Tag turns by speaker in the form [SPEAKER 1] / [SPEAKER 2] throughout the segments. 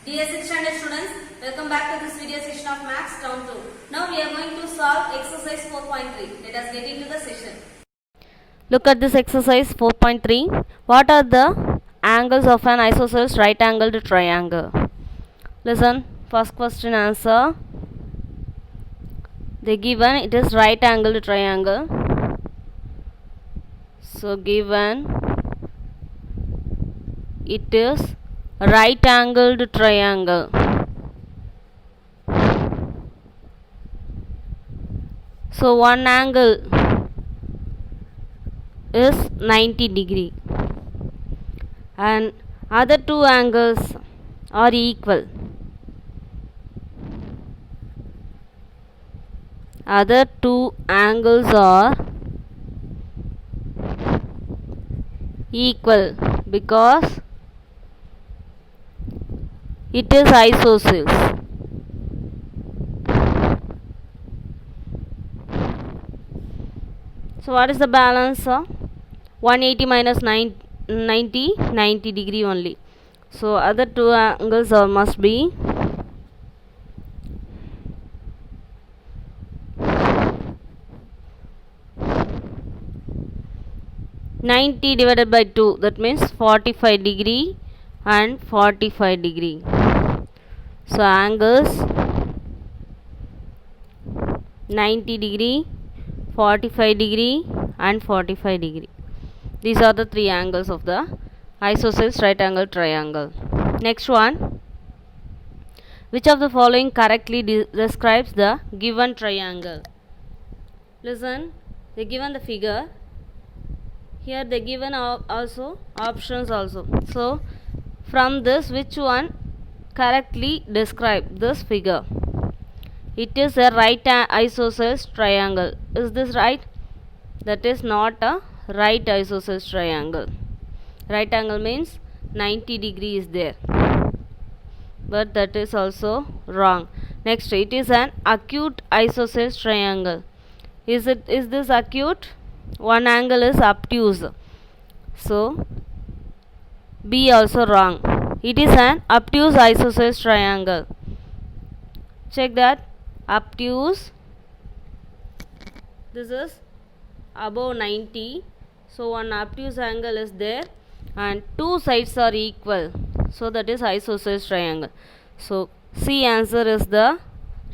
[SPEAKER 1] Dear 6th standard students, welcome back to this video session of Maths Term 2. Now we are going to solve exercise 4.3. Let us get into the session.
[SPEAKER 2] Look at this exercise 4.3. What are the angles of an isosceles right angled triangle? Listen, first question answer. They given it is right angled triangle. So given it is right angled triangle. So one angle is 90 degree and other two angles are equal. Other two angles are equal because it is isosceles. So what is the balance? 180 minus 90 degree only. So other two angles must be 90 divided by 2, that means 45 degree and 45 degree. So angles 90 degree, 45 degree and 45 degree. These are the three angles of the isosceles right angle triangle. Next one. Which of the following correctly describes the given triangle? Listen, they given the figure. Here they given also options also. So from this, which one correctly describe this figure? It is a right isosceles triangle. Is this right? That is not a right isosceles triangle. Right angle means 90 degree is there, but that is also wrong. Next, it is an acute isosceles triangle. Is this acute? One angle is obtuse, so B also wrong. It is an obtuse isosceles triangle. Check that. Obtuse, this is above 90, so one obtuse angle is there and two sides are equal, so that is isosceles triangle. So C answer is the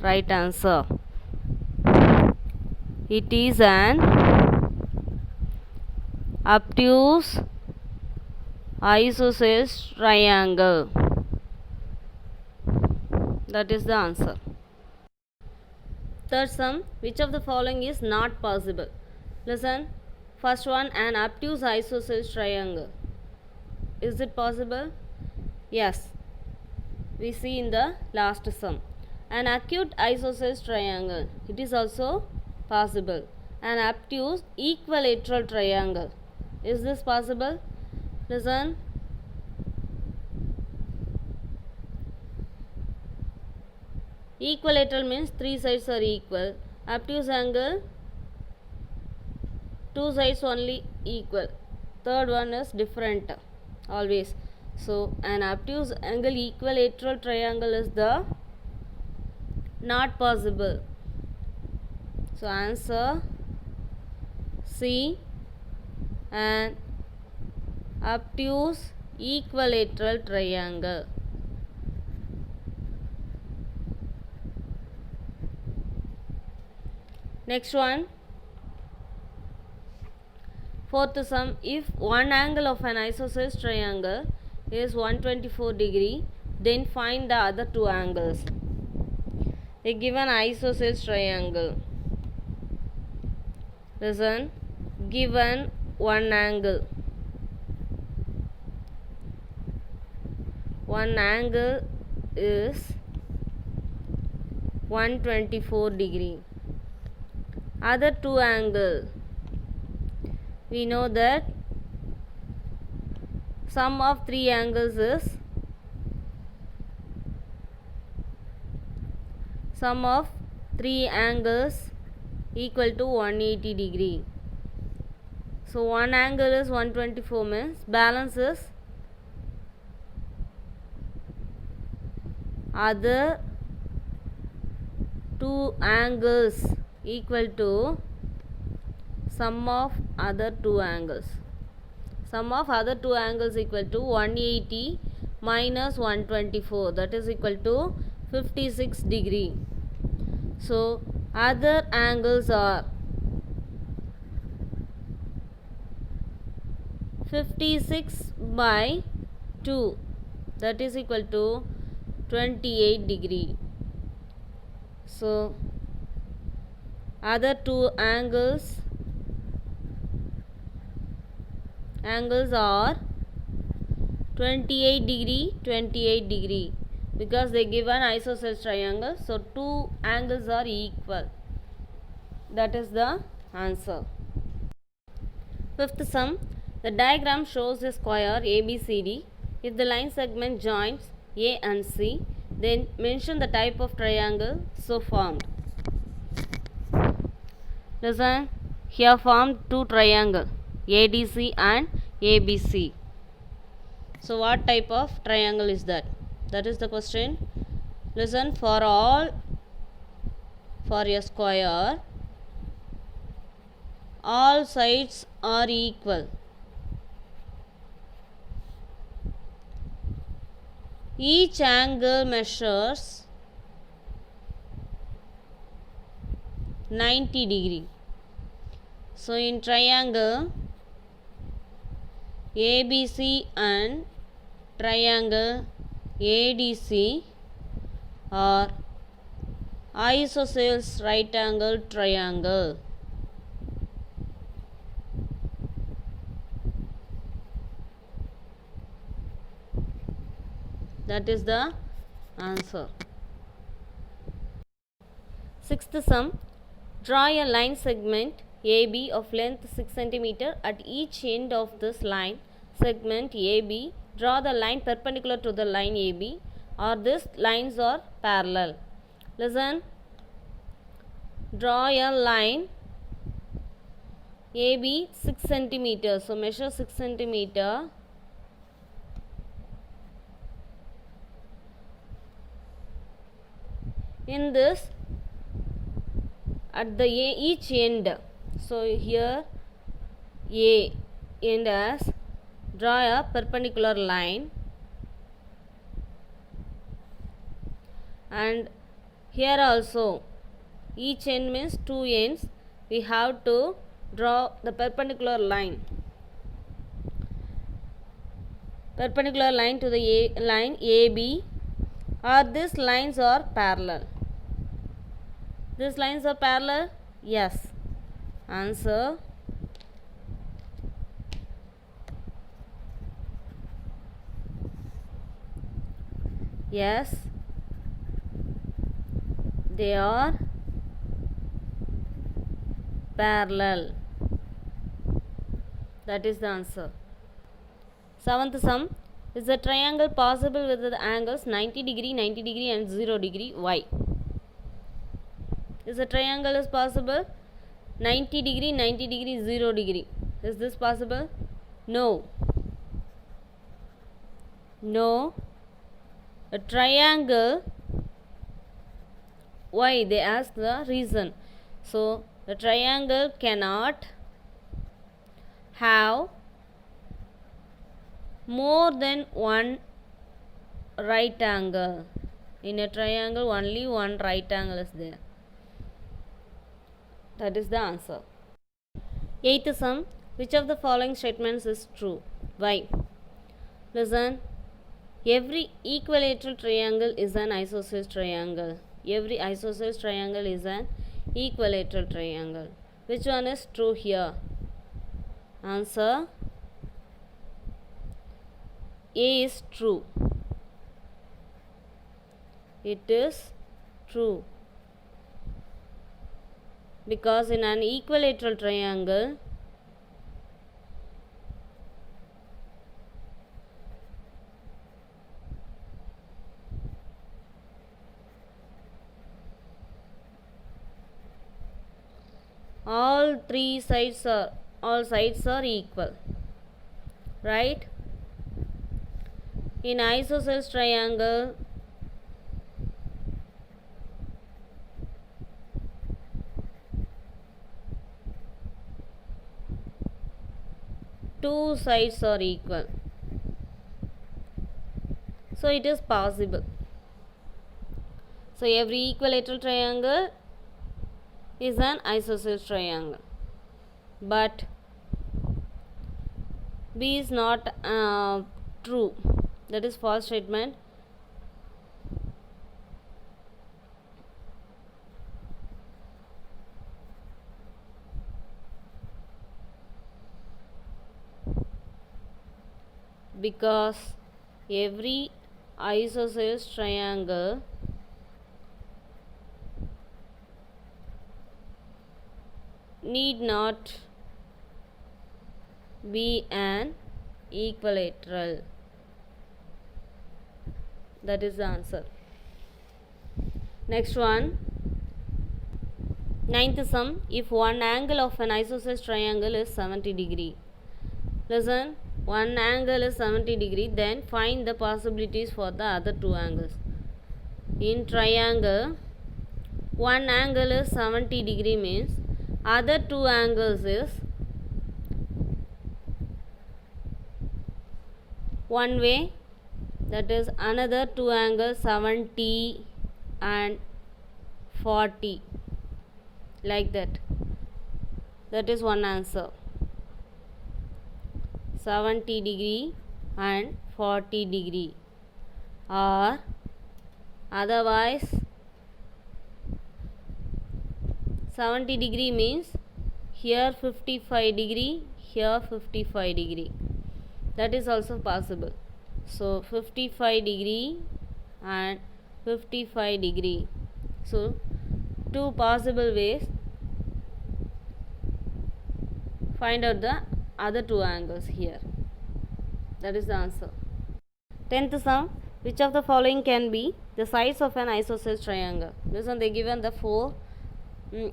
[SPEAKER 2] right answer. It is an obtuse isosceles triangle. That is the answer. Third sum, which of the following is not possible? Listen, first one, an obtuse isosceles triangle. Is it possible? Yes. We see in the last sum. An acute isosceles triangle. It is also possible. An obtuse equilateral triangle. Is this possible? Listen. Equilateral means three sides are equal. Obtuse angle, two sides only equal. Third one is different always. So an obtuse angle equilateral triangle is the not possible. So answer C, an obtuse equilateral triangle. Next one. Fourth sum, if one angle of an isosceles triangle is 124 degree, then find the other two angles. A given isosceles triangle. Listen, given one angle. One angle is 124 degree. Other two angle, we know that sum of three angles is equal to 180 degree. So one angle is 124 means balance is other two angles equal to sum of other two angles. Sum of other two angles equal to 180 minus 124, that is equal to 56 degree. So other angles are 56 by 2, that is equal to 28 degree. So other two angles are 28 degree because they give an isosceles triangle, so two angles are equal. That is the answer. Fifth sum, the diagram shows a square ABCD. If the line segment joins A and C, then mention the type of triangle so formed. Listen, here formed two triangles, ADC and ABC. So what type of triangle is that? That is the question. Listen, for a square, all sides are equal. Each angle measures 90 degree. So in triangle ABC and triangle ADC are isosceles right angle triangle. That is the answer. Sixth sum, draw a line segment AB of length 6 cm. At each end of this line segment AB, draw the line perpendicular to the line AB, or these lines are parallel. Listen, draw a line AB 6 cm. So measure 6 cm. In this, at the each end, so here A end as, draw a perpendicular line, and here also each end means two ends, we have to draw the perpendicular line to the line AB, or these lines are parallel. These lines are parallel? Yes. Answer. Yes, they are parallel. That is the answer. Seventh sum, is the triangle possible with the angles 90 degree, 90 degree and 0 degree? Why? Is a triangle is possible 90 degree, 90 degree, 0 degree? Is this possible? No. No. A triangle, why? They ask the reason. So the triangle cannot have more than one right angle. In a triangle, only one right angle is there. That is the answer. Eighth sum, which of the following statements is true? Why? Listen, every equilateral triangle is an isosceles triangle. Every isosceles triangle is an equilateral triangle. Which one is true here? Answer A is true. It is true. Because in an equilateral triangle, all sides are equal, right? In isosceles triangle, two sides are equal. So it is possible. So every equilateral triangle is an isosceles triangle. But B is not true. That is false statement. Because every isosceles triangle need not be an equilateral. That is the answer. Next one. Ninth sum. If one angle of an isosceles triangle is 70 degree. Listen. One angle is 70 degree, then find the possibilities for the other two angles. In triangle, one angle is 70 degree means other two angles is one way, that is another two angles 70 and 40, like that. That is one answer. 70 degree and 40 degree, or otherwise 70 degree means here 55 degree, here 55 degree. That is also possible. So 55 degree and 55 degree. So two possible ways. Find out the other two angles here. That is the answer. 10th sum. Which of the following can be the sides of an isosceles triangle? This one they given the four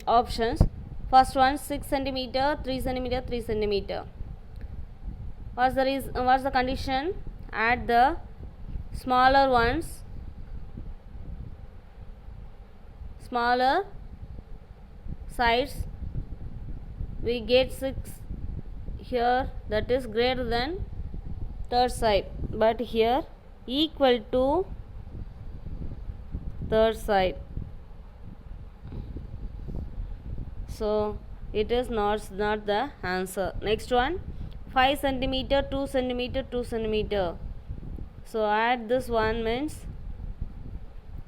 [SPEAKER 2] options. First one 6 cm, 3 cm, 3 cm. What's the condition? Add the smaller ones, smaller sides. We get 6 here, that is greater than third side, but here equal to third side. So it is not the answer. Next one 5 cm, 2 cm, 2 cm. So add this one means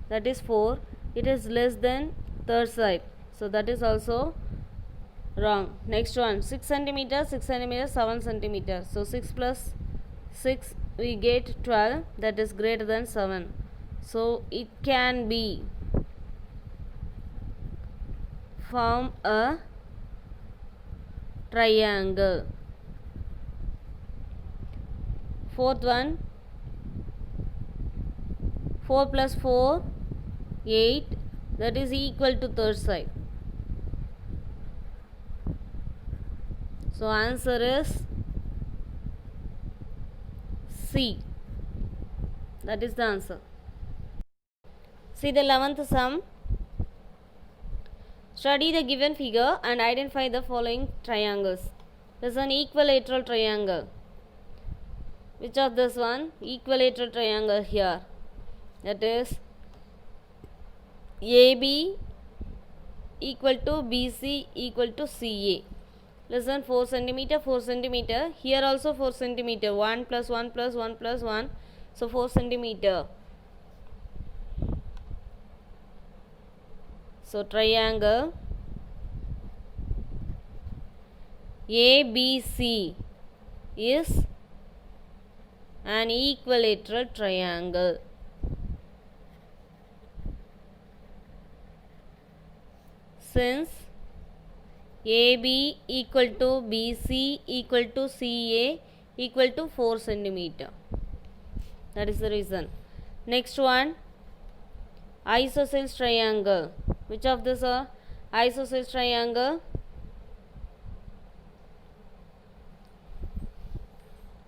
[SPEAKER 2] that is 4. It is less than third side. So that is also wrong. Next one 6 cm, 6 cm, 7 cm. So 6 plus 6 we get 12, that is greater than 7. So it can be form a triangle. Fourth one 4 plus 4 8, that is equal to third side. So answer is C. That is the answer. See the 11th sum. Study the given figure and identify the following triangles. This is an equilateral triangle. Which of this one? Equilateral triangle here. That is AB equal to BC equal to CA. Listen, 4 cm, 4 cm. Here also 4 cm. 1 plus 1 plus 1 plus 1. So 4 cm. So triangle ABC is an equilateral triangle. Since AB equal to BC equal to CA equal to 4 cm. That is the reason. Next one, isosceles triangle. Which of these are isosceles triangle?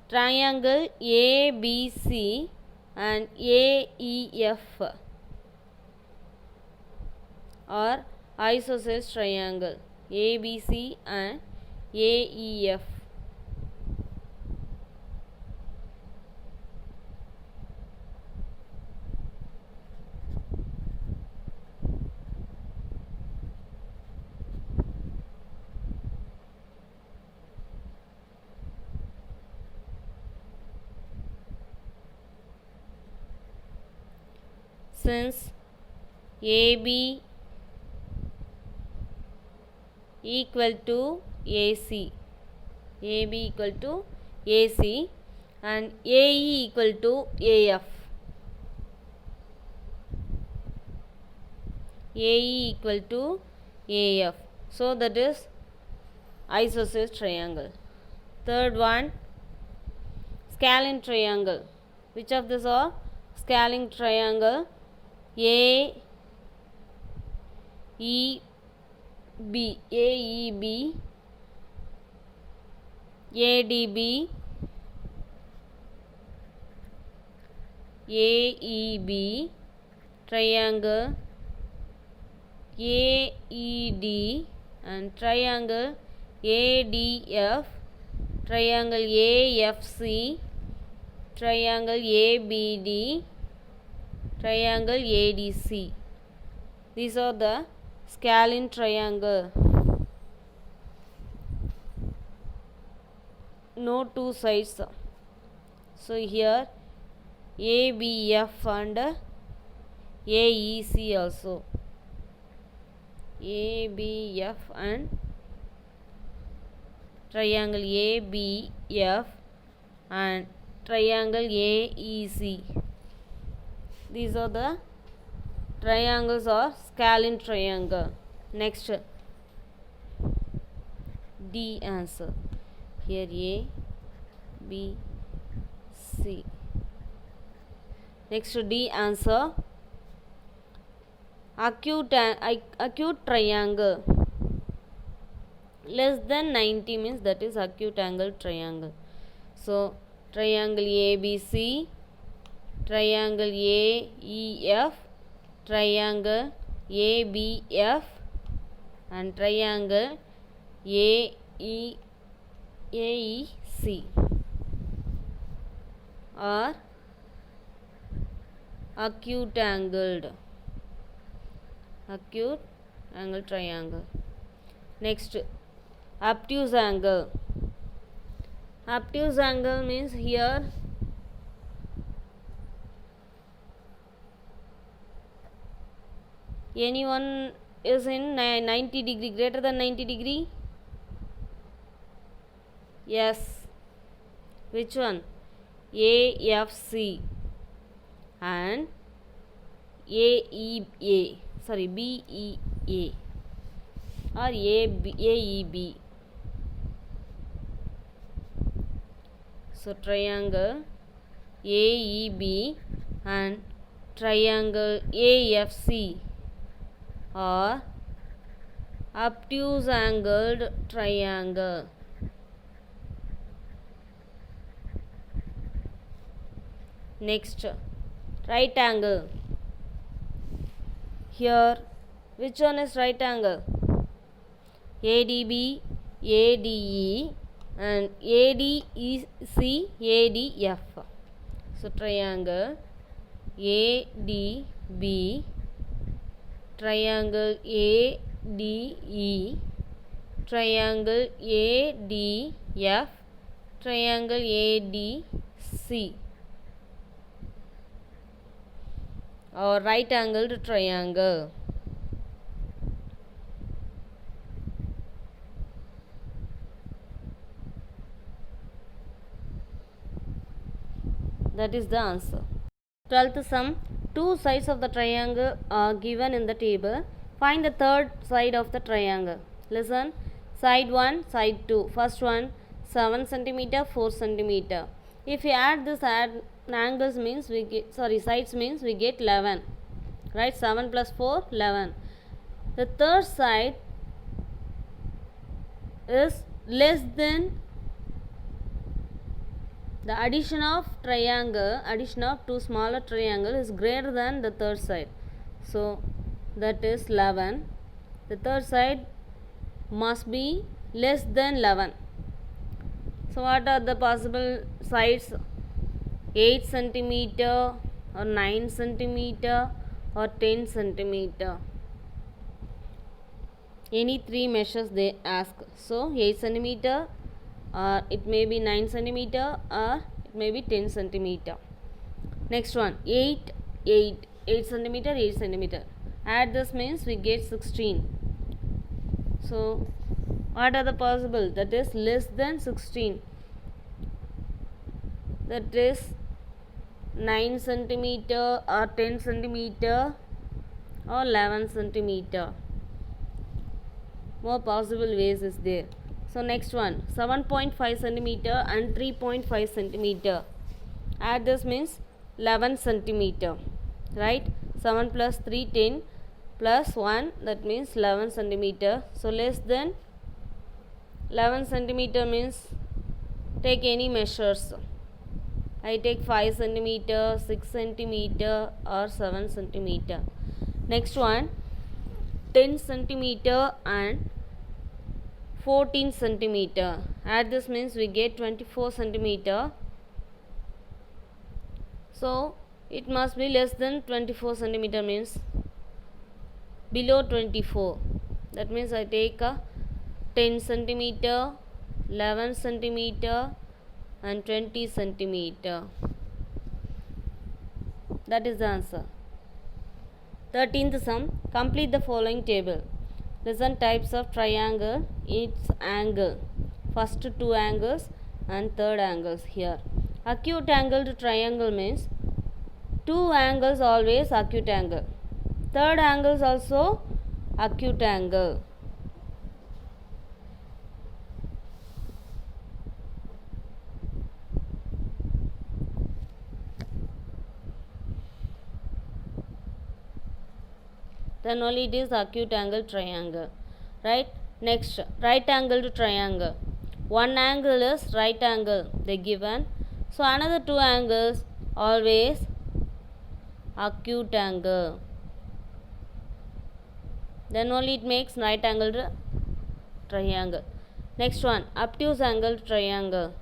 [SPEAKER 2] Triangle ABC and AEF or isosceles triangle ABC and AEF. since AB equal to AC, AB equal to AC and AE equal to AF, AE equal to AF. So that is isosceles triangle. Third one, scalene triangle. Which of these are scalene triangle? AEB, AEB, ADB, AEB triangle, AED and triangle ADF, triangle AFC, triangle ABD, triangle ADC. These are the scalene triangle. No two sides. So here ABF and AEC also. ABF and triangle ABF and triangle AEC. These are the triangles or scalene triangle. Next, D answer. Here A, B, C. Next, D answer. Acute triangle less than 90 means that is acute angle triangle. So triangle ABC, triangle AEF, triangle ABF and triangle AEC are acute angle triangle. Next, obtuse angle. Obtuse angle means here anyone is in 90 degree, greater than 90 degree. Yes. Which one? AFC and BEA or AEB. So triangle AEB and triangle AFC are obtuse angled triangle. Next, right angle. Here, which one is right angle? ADB, ADE and ADEC, ADF. So triangle ADB, triangle ADE, triangle ADF, triangle ADC or right angled triangle. That is the answer. 12th sum. Two sides of the triangle are given in the table. Find the third side of the triangle. Listen. Side 1, side 2. First one 7 cm, 4 cm. If you add this angles means we get sides means we get 11. Right? 7 plus 4 11. The third side is less than the addition of two smaller triangle is greater than the third side. So that is 11. The third side must be less than 11. So what are the possible sides? 8 cm or 9 cm or 10 cm. Any three measures they ask. So 8 cm or it may be 9 cm or it may be 10 cm. Next one 8 8 centimeter, 8 centimeter. Add this means we get 16. So what are the possible? That is less than 16. That is 9 centimeter or 10 centimeter or 11 centimeter. More possible ways is there. So next one, 7.5 centimeter and 3.5 centimeter. Add this means 11 centimeter, right? 7 plus 3, 10 plus 1, that means 11 centimeter. So less than 11 centimeter means take any measures. I take 5 centimeter, 6 centimeter or 7 centimeter. Next one, 10 centimeter and 14 centimeter. Add this means we get 24 centimeter. So it must be less than 24 centimeter, means below 24. That means I take a 10 centimeter, 11 centimeter and 20 centimeter. That is the answer. 13th sum, complete the following table. Listen types of triangle, its angle. First two angles and third angles here. Acute angled triangle means two angles always acute angle. Third angles also acute angle. Then only it is acute angle triangle, right? Next, right angled triangle. One angle is right angle they given, so another two angles always acute angle. Then only it makes right angled triangle. Next one, obtuse angled triangle.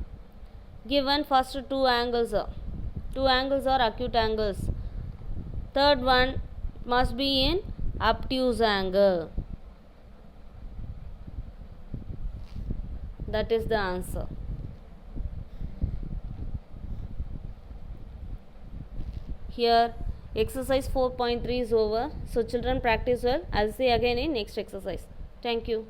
[SPEAKER 2] Given first two angles are acute angles. Third one must be in obtuse angle. That is the answer. Here exercise 4.3 is over. So children practice well. I'll see again in next exercise. Thank you.